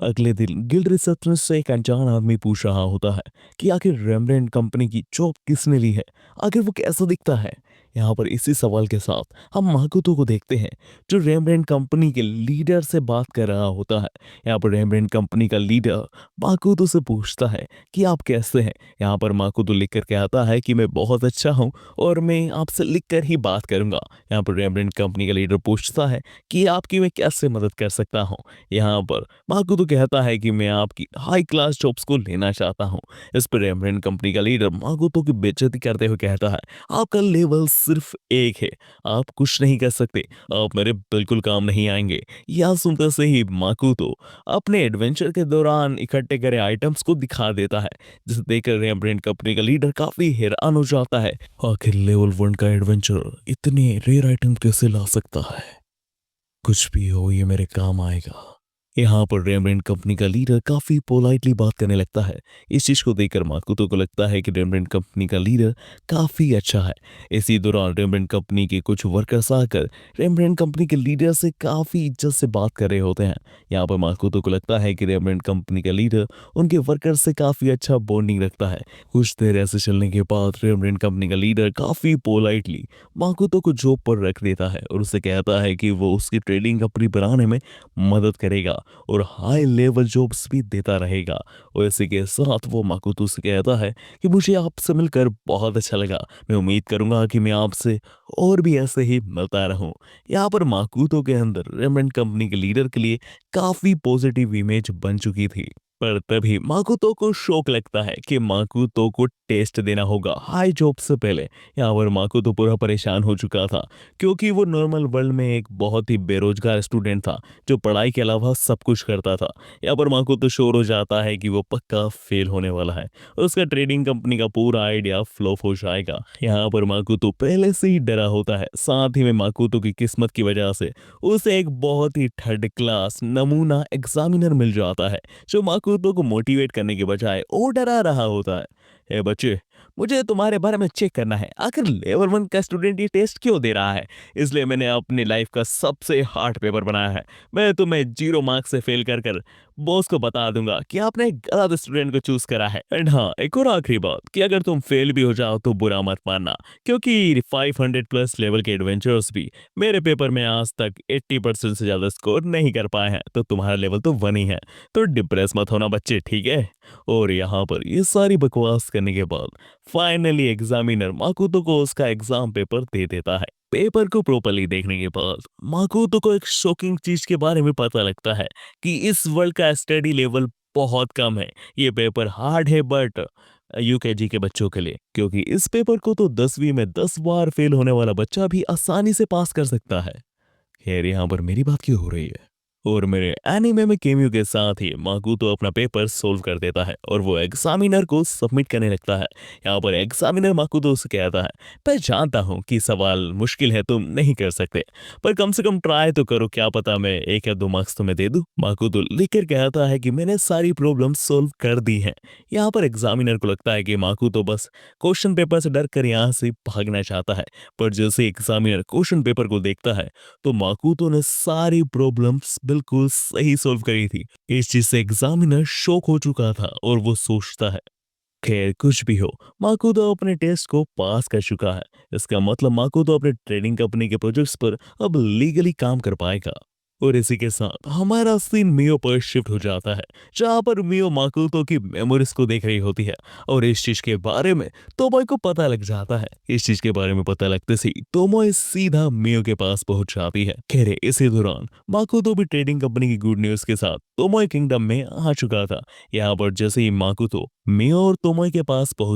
अगले दिन guild receptionist से एक अनजान आदमी पूछ रहा होता है कि आखिर रेमब्रांड कंपनी की जॉब किसने ली है। आखिर वो कैसा दिखता है। यहाँ पर इसी सवाल के साथ हम माकुतो को देखते हैं, जो रेमब्रांड कंपनी के लीडर से बात कर रहा होता है। यहाँ पर रेमब्रांड कंपनी का लीडर माकुतो से पूछता है कि आप कैसे हैं। यहाँ पर माकुतो लिख कर कहता है कि मैं बहुत अच्छा हूँ और मैं आपसे लिख कर ही बात करूंगा। यहाँ पर रेमब्रांड कंपनी का लीडर पूछता है कि आपकी मैं कैसे मदद कर सकता हूँ। यहाँ पर माकुतो कहता है कि मैं आपकी हाई क्लास जॉब्स को लेना चाहता हूँ। इस पर रेमब्रांड कंपनी का लीडर माकुतो की बेइज्जती करते हुए कहता है, आपका लेवल सिर्फ एक है, आप कुछ नहीं कर सकते, आप मेरे बिल्कुल काम नहीं आएंगे। यह सुनते से ही माकुतो अपने एडवेंचर के दौरान इकट्ठे करे आइटम्स को दिखा देता है, जिसे देखकर रेमब्रांड कंपनी का लीडर काफी हैरान हो जाता है। आखिर लेवल 1 का एडवेंचर इतने रेयर आइटम कैसे ला सकता है। कुछ भी हो, ये मेरे काम आएगा। यहाँ पर रेमब्रांड कंपनी का लीडर काफी पोलाइटली बात करने लगता है। इस चीज को देखकर माकुतो को लगता है कि रेमब्रांड कंपनी का लीडर काफी अच्छा है। इसी दौरान रेमब्रांड कंपनी के कुछ वर्कर्स आकर रेमब्रांड कंपनी के लीडर से काफी इज्जत से बात कर रहे होते हैं। यहाँ पर माकुतो को लगता है कि रेमब्रांड कंपनी का लीडर उनके वर्कर्स से काफी अच्छा बॉन्डिंग रखता है। कुछ देर ऐसे चलने के बाद रेमब्रांड कंपनी का लीडर काफी पोलाइटली माकुतो को जॉब पर रख देता है और उससे कहता है कि वो उसकी ट्रेडिंग कंपनी बनाने में मदद करेगा और हाई लेवल जॉब्स भी देता रहेगा। और इसी के साथ वो माकुतो से कहता है कि मुझे आपसे मिलकर बहुत अच्छा लगा, मैं उम्मीद करूंगा कि मैं आपसे और भी ऐसे ही मिलता रहूं। यहाँ पर माकुतो के अंदर रेमंड कंपनी के लीडर के लिए काफी पॉजिटिव इमेज बन चुकी थी। पर तभी माकुतो को शौक लगता है कि माकुतो को टेस्ट देना होगा हाई जॉब से पहले। यहाँ पर माकुतो पूरा परेशान हो चुका था, क्योंकि वो नॉर्मल वर्ल्ड में एक बहुत ही बेरोजगार स्टूडेंट था जो पढ़ाई के अलावा सब कुछ करता था। यहाँ पर माकुतो श्योर हो जाता है कि वो पक्का फेल होने वाला है, उसका ट्रेडिंग कंपनी का पूरा आइडिया फ्लॉप हो जाएगा। यहाँ पर माकुतो पहले से ही डरा होता है। साथ ही में माकुतो की किस्मत की वजह से उसे एक बहुत ही थर्ड क्लास नमूना एग्जामिनर मिल जाता है, जो माकुतो को मोटिवेट करने के बजाय और डरा रहा होता है। ए बच्चे, मुझे तुम्हारे बारे में चेक करना है, आखिर लेवल 1 का स्टूडेंट ये टेस्ट क्यों दे रहा है। इसलिए मैंने अपनी लाइफ का सबसे हार्ड पेपर बनाया है। मैं तुम्हें 0 मार्क्स से फेल कर कर बॉस को बता दूंगा कि आपने गलत स्टूडेंट को चूज करा है। एंड हाँ, एक और आखिरी बात कि अगर तुम फेल भी हो जाओ तो बुरा मत मानना, क्योंकि 500 प्लस लेवल के एडवेंचर्स भी मेरे पेपर में आज तक 80% से ज्यादा स्कोर नहीं कर पाए हैं, तो तुम्हारा लेवल तो 1 ही है। तो डिप्रेस मत होना बच्चे, ठीक है। और यहाँ पर ये सारी बकवास करने के बाद फाइनली एग्जामिनर माकुतो को उसका एग्जाम पेपर दे देता है। पेपर को प्रॉपरली देखने के बाद माकुतो को एक शॉकिंग चीज के बारे में पता लगता है कि इस वर्ल्ड का स्टडी लेवल बहुत कम है। ये पेपर हार्ड है बट यूकेजी के बच्चों के लिए, क्योंकि इस पेपर को तो 10वीं में 10 बार फेल होने वाला बच्चा भी आसानी से पास कर सकता है। खैर, यहाँ पर मेरी बात क्यों हो रही है। और मेरे एनीमे में केमियो के साथ ही माकुतो अपना पेपर सोल्व कर देता है और वो एग्जामिनर को सबमिट करने लगता है। यहाँ पर एग्जामिनर माकुतो से कहता है, मैं जानता हूँ कि सवाल मुश्किल है, तुम नहीं कर सकते, पर कम से कम ट्राई तो करो, क्या पता मैं 1 या 2 मार्क्स तुम्हें दे दूँ। माकुतो लिखकर कहता है कि मैंने सारी प्रॉब्लम सोल्व कर दी हैं। यहाँ पर एग्जामिनर को लगता है कि माकुतो बस क्वेश्चन पेपर से डर कर यहाँ से भागना चाहता है, पर जैसे एग्जामिनर क्वेश्चन पेपर को देखता है तो माकुतो ने सारी प्रॉब्लम्स बिल्कुल सही सॉल्व करी थी। इस चीज से एग्जामिनर शॉक हो चुका था और वो सोचता है, खैर कुछ भी हो, माकुतो अपने टेस्ट को पास कर चुका है। इसका मतलब माकुतो अपने ट्रेडिंग कंपनी के प्रोजेक्ट्स पर अब लीगली काम कर पाएगा। और इसी के साथ हमारा सीन मियो पर शिफ्ट हो जाता है, जहां पर मियो माकुतो की मेमोरीज को देख रही होती है और इस चीज के बारे में तोमोय को पता लग जाता है। इस चीज के बारे में पता लगते से तोमोय सीधा मियो के पास पहुंच जाती है। खैर, इसी दौरान माकुतो भी ट्रेडिंग कंपनी की गुड न्यूज के साथ तोमोय किंगडम में आ चुका था। यहाँ पर जैसे ही माकुतो मियो और तोमोय के पास पहुंच